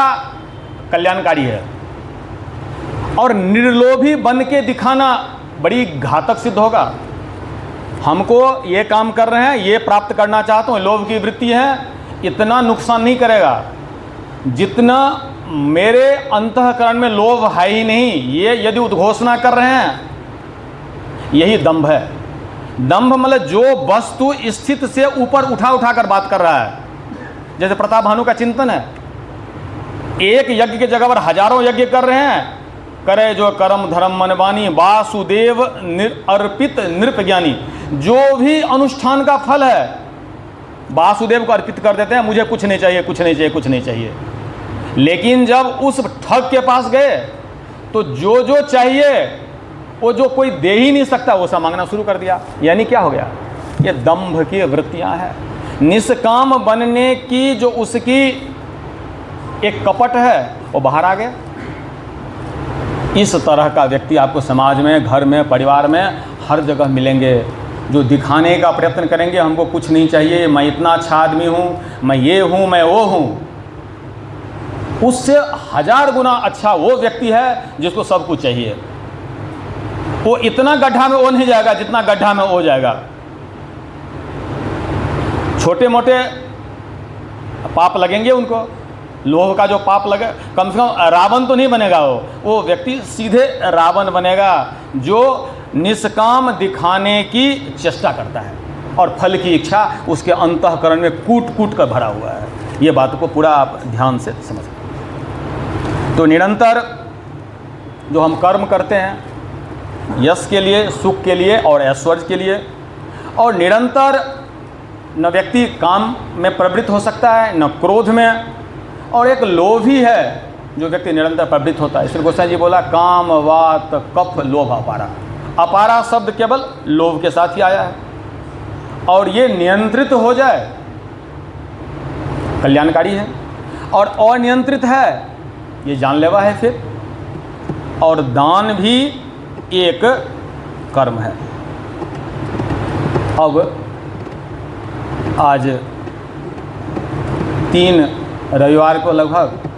कल्याणकारी है, और निर्लोभी बन के दिखाना बड़ी घातक सिद्ध होगा। हमको ये काम कर रहे हैं, ये प्राप्त करना चाहता हूँ, लोभ की वृत्ति है, इतना नुकसान नहीं करेगा जितना मेरे अंतःकरण में लोभ है ही नहीं। ये यदि उद्घोषणा कर रहे हैं, यही दंभ है। दंभ मतलब जो वस्तु स्थित से ऊपर उठा कर बात कर रहा है, जैसे प्रताप भानु का चिंतन है, एक यज्ञ के जगह पर हजारों यज्ञ कर रहे हैं, करे जो कर्म धर्म मन वाणी, वासुदेव अर्पित नृप ज्ञानी। जो भी अनुष्ठान का फल है वासुदेव को अर्पित कर देते हैं, मुझे कुछ नहीं चाहिए, कुछ नहीं चाहिए, कुछ नहीं चाहिए। लेकिन जब उस ठग के पास गए तो जो जो चाहिए वो जो कोई दे ही नहीं सकता वो सब मांगना शुरू कर दिया। यानी क्या हो गया? ये दंभ की वृत्तियां हैं। निष्काम बनने की जो उसकी एक कपट है वो बाहर आ गया। इस तरह का व्यक्ति आपको समाज में, घर में, परिवार में हर जगह मिलेंगे, जो दिखाने का प्रयत्न करेंगे हमको कुछ नहीं चाहिए, मैं इतना अच्छा आदमी हूँ, मैं ये हूँ, मैं वो हूँ। उससे 1000 गुना अच्छा वो व्यक्ति है जिसको सब कुछ चाहिए। वो इतना गड्ढा में वो नहीं जाएगा जितना गड्ढा में वो जाएगा। छोटे मोटे पाप लगेंगे उनको, लोभ का जो पाप लगे, कम से कम रावण तो नहीं बनेगा वो व्यक्ति सीधे रावण बनेगा जो निष्काम दिखाने की चेष्टा करता है और फल की इच्छा उसके अंतःकरण में कूट कूट कर भरा हुआ है। ये बात को पूरा आप ध्यान से समझ। तो निरंतर जो हम कर्म करते हैं यश के लिए, सुख के लिए और ऐश्वर्य के लिए, और निरंतर न व्यक्ति काम में प्रवृत्त हो सकता है न क्रोध में, और एक लोभी है जो व्यक्ति निरंतर प्रवृत्त होता है। इसलिए गोसाई जी बोला काम वात कफ लोभ अपारा। अपारा शब्द केवल लोभ के साथ ही आया है, और ये नियंत्रित हो जाए कल्याणकारी है, और अनियंत्रित है ये जानलेवा है फिर, और दान भी एक कर्म है। अब आज 3 रविवार को लगभग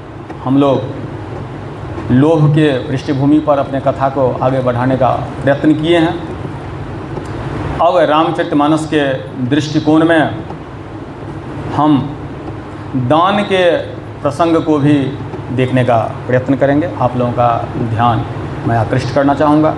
हम लोग लोभ के पृष्ठभूमि पर अपने कथा को आगे बढ़ाने का प्रयत्न किए हैं। अब रामचरितमानस के दृष्टिकोण में हम दान के प्रसंग को भी देखने का प्रयत्न करेंगे। आप लोगों का ध्यान मैं आकृष्ट करना चाहूँगा।